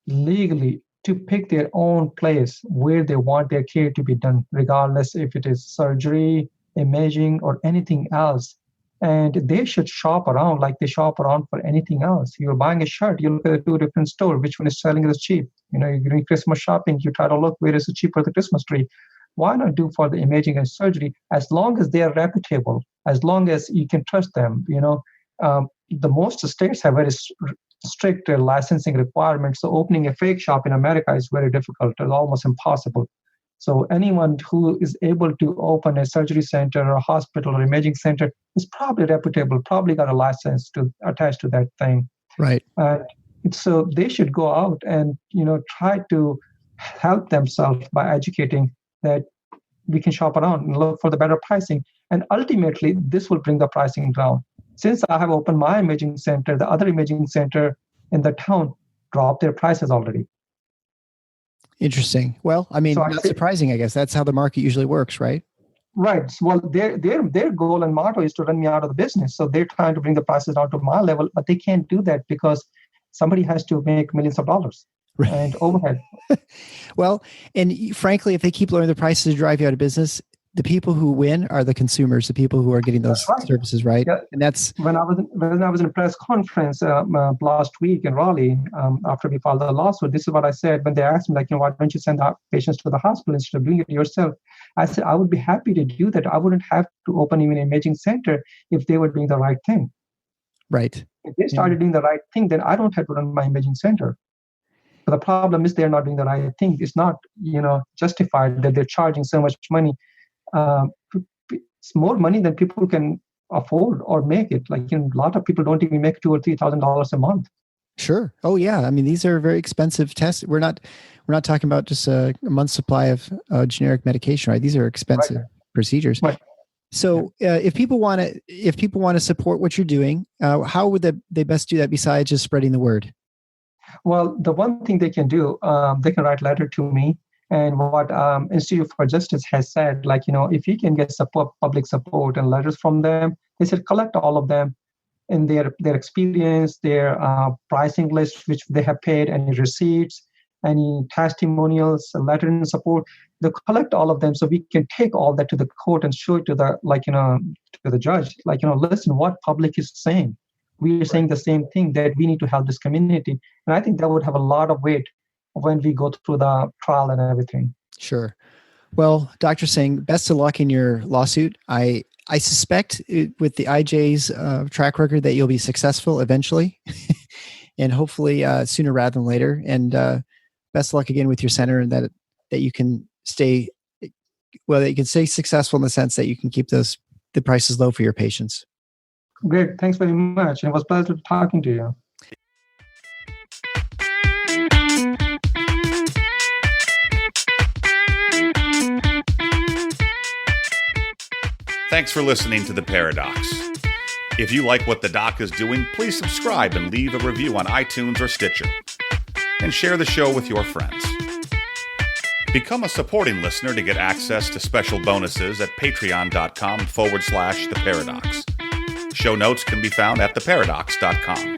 [SPEAKER 4] legally to pick their own place where they want their care to be done, regardless if it is surgery, imaging, or anything else. And they should shop around like they shop around for anything else. You're buying a shirt, you look at 2 different stores, which one is selling it as cheap. You're doing Christmas shopping, you try to look where is it cheaper, the Christmas tree. why not do for the imaging and surgery as long as they are reputable, as long as you can trust them? The most states have very strict licensing requirements. So opening a fake shop in America is very difficult. It's almost impossible. So anyone who is able to open a surgery center or a hospital or imaging center is probably reputable, probably got a license to attach to that thing.
[SPEAKER 2] Right.
[SPEAKER 4] So they should go out and try to help themselves by educating that we can shop around and look for the better pricing. And ultimately, this will bring the pricing down. Since I have opened my imaging center, the other imaging center in the town dropped their prices already.
[SPEAKER 2] Interesting. Well, I mean, not surprising, I guess. That's how the market usually works, right?
[SPEAKER 4] Right. Well, their goal and motto is to run me out of the business. So they're trying to bring the prices down to my level, but they can't do that because somebody has to make millions of dollars and overhead.
[SPEAKER 2] Well, and frankly, if they keep lowering the prices to drive you out of business, the people who win are the consumers, the people who are getting those services, right? Yeah. And that's
[SPEAKER 4] when I was in a press conference last week in Raleigh after we filed the lawsuit. This is what I said when they asked me, why don't you send the patients to the hospital instead of doing it yourself? I said I would be happy to do that. I wouldn't have to open even an imaging center if they were doing the right thing.
[SPEAKER 2] Right.
[SPEAKER 4] If they started doing the right thing, then I don't have to run my imaging center. But the problem is they're not doing the right thing. It's not justified that they're charging so much money. It's more money than people can afford or make it. A lot of people don't even make $2,000 or $3,000 a month.
[SPEAKER 2] Sure. Oh yeah. I mean, these are very expensive tests. We're not talking about just a month's supply of generic medication, right? These are expensive procedures.
[SPEAKER 4] Right.
[SPEAKER 2] So if people want to support what you're doing, how would they best do that besides just spreading the word?
[SPEAKER 4] Well, the one thing they can do, they can write a letter to me. And what Institute for Justice has said, if you can get public support and letters from them, they said collect all of them in their experience, their pricing list, which they have paid, any receipts, any testimonials, a letter in support. They collect all of them so we can take all that to the court and show it to the to the judge. Listen, what public is saying. We are saying the same thing, that we need to help this community. And I think that would have a lot of weight when we go through the trial and everything.
[SPEAKER 2] Sure. Well, Dr. Singh, best of luck in your lawsuit. I suspect with the IJ's track record that you'll be successful eventually and hopefully sooner rather than later. And best of luck again with your center, and that you can stay successful in the sense that you can keep the prices low for your patients.
[SPEAKER 4] Great. Thanks very much. It was a pleasure talking to you.
[SPEAKER 3] Thanks for listening to The Paradox. If you like what the doc is doing, please subscribe and leave a review on iTunes or Stitcher. And share the show with your friends. Become a supporting listener to get access to special bonuses at patreon.com/The Paradox. Show notes can be found at theparadox.com.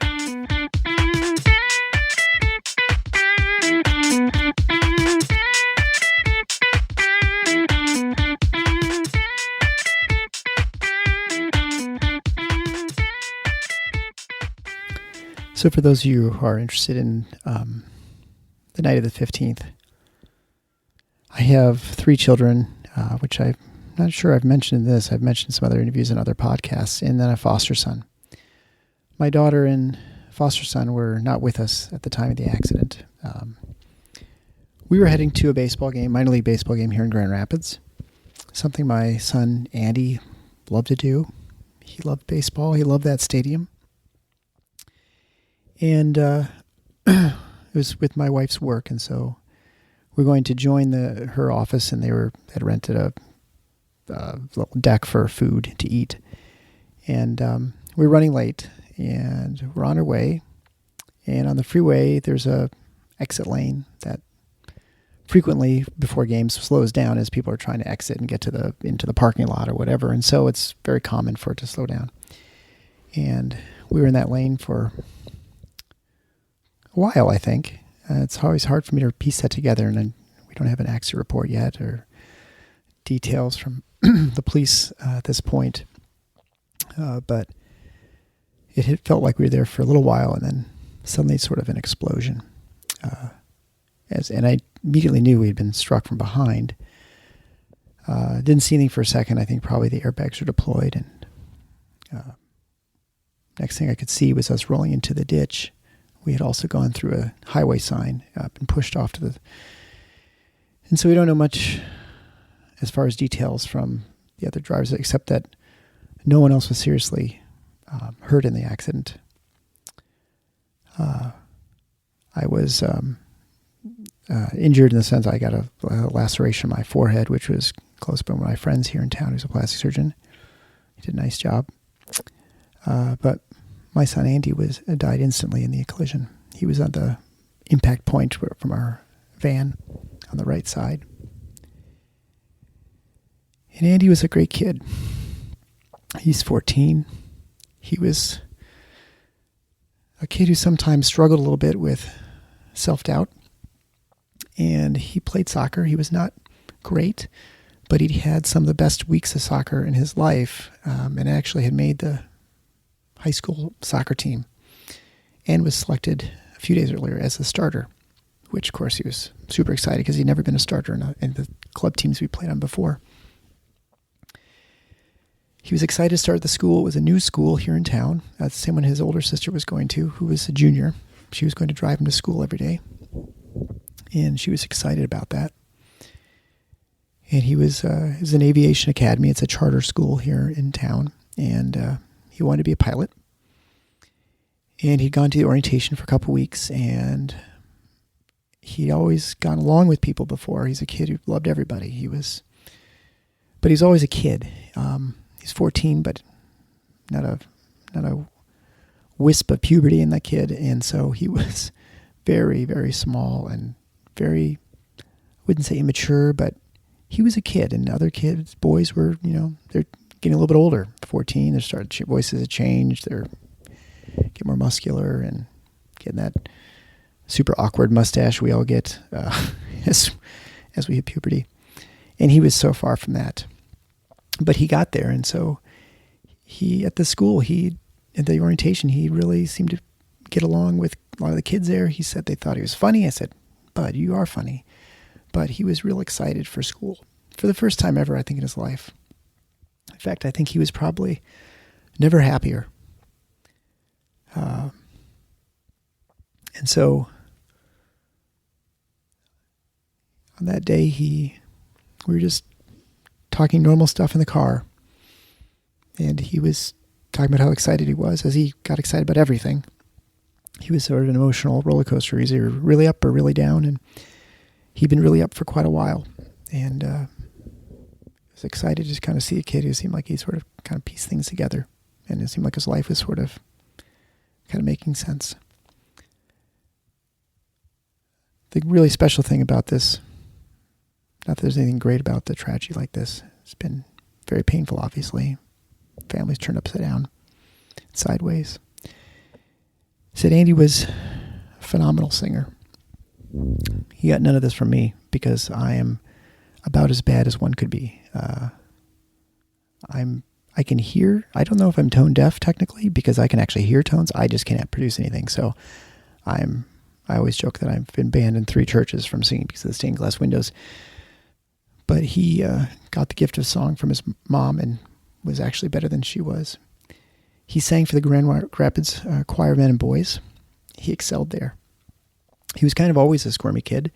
[SPEAKER 2] So for those of you who are interested in the night of the 15th, I have 3 children, which I'm not sure I've mentioned this. I've mentioned some other interviews and other podcasts, and then a foster son. My daughter and foster son were not with us at the time of the accident. We were heading to a baseball game, minor league baseball game here in Grand Rapids, something my son Andy loved to do. He loved baseball. He loved that stadium. And it was with my wife's work, and so we're going to join her office, and they had rented a little deck for food to eat. And we're running late, and we're on our way. And on the freeway, there's a exit lane that frequently before games slows down as people are trying to exit and get into the parking lot or whatever. And so it's very common for it to slow down. And we were in that lane for a while, I think. It's always hard for me to piece that together, and we don't have an accident report yet or details from the police at this point. But it had felt like we were there for a little while, and then suddenly sort of an explosion. And I immediately knew we had been struck from behind. Didn't see anything for a second. I think probably the airbags were deployed, and next thing I could see was us rolling into the ditch. We had also gone through a highway sign, been pushed off to the... And so we don't know much as far as details from the other drivers, except that no one else was seriously hurt in the accident. I was injured in the sense I got a laceration in my forehead, which was close by one of my friends here in town who's a plastic surgeon. He did a nice job. But my son Andy died instantly in the collision. He was at the impact point from our van on the right side. And Andy was a great kid. He's 14. He was a kid who sometimes struggled a little bit with self-doubt. And he played soccer. He was not great, but he had some of the best weeks of soccer in his life, and actually had made the high school soccer team and was selected a few days earlier as a starter, which of course he was super excited because he'd never been a starter in the club teams we played on before. He was excited to start the school. It was a new school here in town. That's the same one his older sister was going to, who was a junior. She was going to drive him to school every day, and she was excited about that. And it was an aviation academy. It's a charter school here in town, and he wanted to be a pilot. And he'd gone to the orientation for a couple weeks, and he'd always gone along with people before. He's a kid who loved everybody. But he's always a kid. He's 14, but not a wisp of puberty in that kid. And so he was very, very small and very, I wouldn't say immature, but he was a kid. And other kids, boys were, they're getting a little bit older, 14. Their voices have changed. They're get more muscular and getting that super awkward mustache we all get as we hit puberty. And he was so far from that. But he got there, and so at the orientation, he really seemed to get along with a lot of the kids there. He said they thought he was funny. I said, "Bud, you are funny." But he was real excited for school for the first time ever, I think, in his life. In fact, I think he was probably never happier. And so on that day, we were just talking normal stuff in the car, and he was talking about how excited he was as he got excited about everything. He was sort of an emotional roller coaster. He's either really up or really down, and he'd been really up for quite a while. And I was excited to just kind of see a kid who seemed like he sort of kind of pieced things together, and it seemed like his life was sort of kind of making sense. The really special thing about this, not that there's anything great about the tragedy like this, it's been very painful, obviously. Families turned upside down, sideways. Said Andy was a phenomenal singer. He got none of this from me because I am about as bad as one could be. I can hear. I don't know if I'm tone deaf technically because I can actually hear tones. I just can't produce anything. So I always joke that I've been banned in 3 churches from singing because of the stained glass windows. But he got the gift of song from his mom and was actually better than she was. He sang for the Grand Rapids Choir of Men and Boys. He excelled there. He was kind of always a squirmy kid.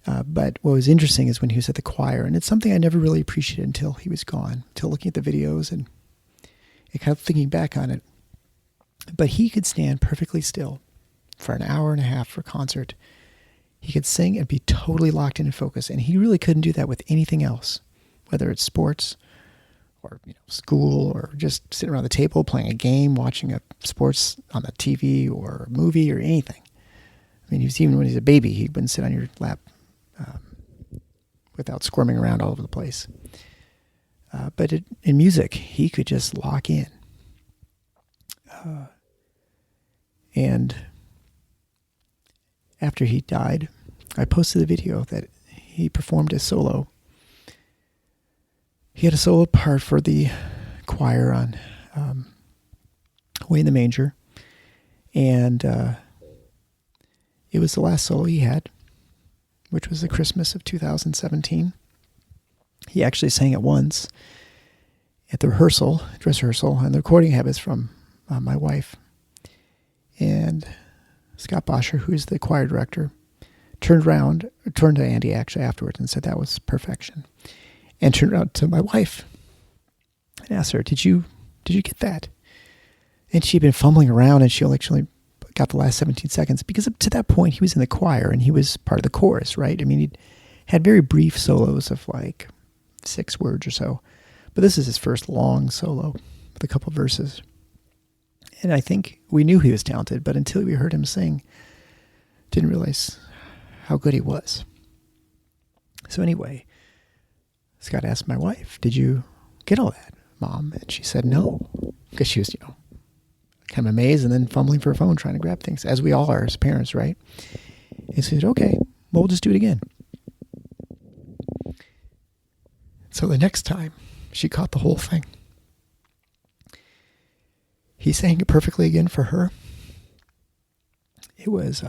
[SPEAKER 2] But what was interesting is when he was at the choir, and it's something I never really appreciated until he was gone, until looking at the videos and kind of thinking back on it. But he could stand perfectly still for an hour and a half for a concert. He could sing and be totally locked in and focused, and he really couldn't do that with anything else, whether it's sports or school or just sitting around the table playing a game, watching a sports on the TV or a movie or anything. I mean, even when he's a baby, he wouldn't sit on your lap without squirming around all over the place. But in music, he could just lock in. And after he died, I posted the video that he performed a solo. He had a solo part for the choir on Way in the Manger. And it was the last solo he had, which was the Christmas of 2017. He actually sang it once at the dress rehearsal, and the recording I have is from my wife. And Scott Bosher, who's the choir director, turned to Andy actually afterwards and said that was perfection. And turned around to my wife and asked her, did you get that? And she'd been fumbling around, and she only got the last 17 seconds, because up to that point he was in the choir and he was part of the chorus, right? I mean, he'd had very brief solos of like 6 words or so, but this is his first long solo with a couple verses. And I think we knew he was talented, but until we heard him sing, didn't realize how good he was. So anyway, Scott asked my wife, did you get all that, Mom? And she said no, because she was, kind of amazed and then fumbling for her phone trying to grab things, as we all are as parents, right? And he said, okay, well, we'll just do it again. So the next time, she caught the whole thing. He sang it perfectly again for her. It was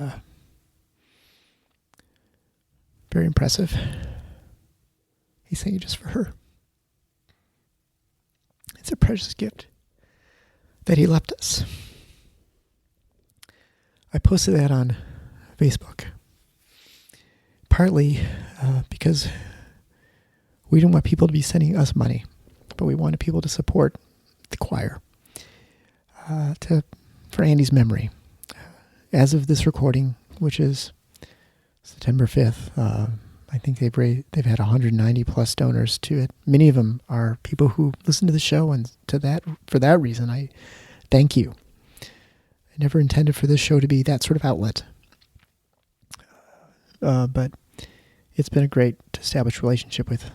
[SPEAKER 2] very impressive. He sang it just for her. It's a precious gift that he left us. I posted that on Facebook, partly because we didn't want people to be sending us money, but we wanted people to support the choir for Andy's memory. As of this recording, which is September 5th, I think they've had 190 plus donors to it. Many of them are people who listen to the show, and for that reason, I thank you. I never intended for this show to be that sort of outlet, but it's been a great established relationship with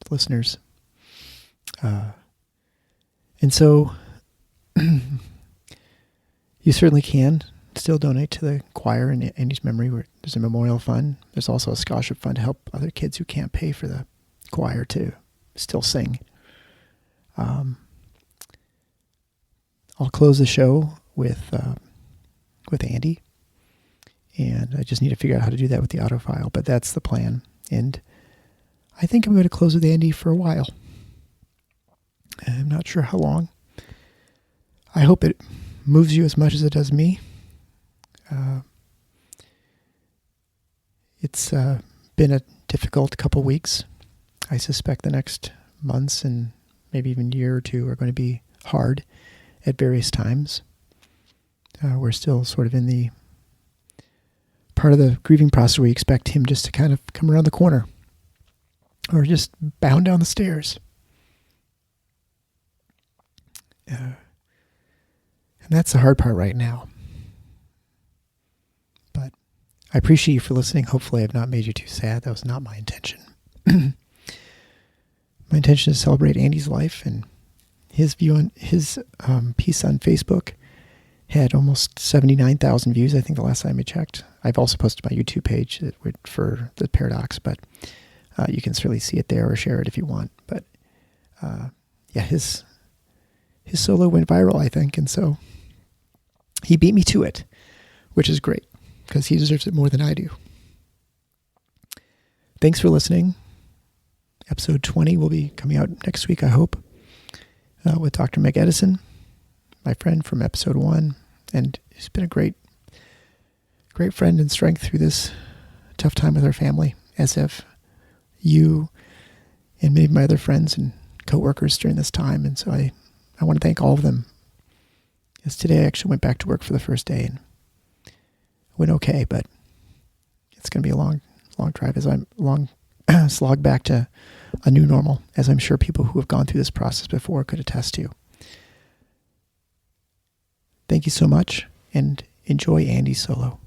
[SPEAKER 2] listeners, and so you certainly can still donate to the choir in Andy's memory. Where there's a memorial fund. There's also a scholarship fund to help other kids who can't pay for the choir to still sing. I'll close the show with Andy, and I just need to figure out how to do that with the audio file, but that's the plan. And I think I'm going to close with Andy for a while. I'm not sure how long. I hope it moves you as much as it does me. It's been a difficult couple weeks. I suspect the next months and maybe even year or two are going to be hard at various times. We're still sort of in the part of the grieving process where we expect him just to kind of come around the corner or just bound down the stairs. And that's the hard part right now. But I appreciate you for listening. Hopefully I've not made you too sad. That was not my intention. My intention is to celebrate Andy's life, and his view on his piece on Facebook had almost 79,000 views, I think, the last time I checked. I've also posted my YouTube page for the Paradox, but you can certainly see it there or share it if you want. But his solo went viral, I think, and so he beat me to it, which is great because he deserves it more than I do. Thanks for listening. Episode 20 will be coming out next week, I hope, with Dr. Meg Edison, my friend from episode 1, and he's been a great friend and strength through this tough time with our family, as have you and many of my other friends and coworkers during this time. And so I want to thank all of them. Because today I actually went back to work for the first day and went okay, but it's going to be a long drive as I'm slog back to a new normal, as I'm sure people who have gone through this process before could attest to. Thank you so much, and enjoy Andy's solo.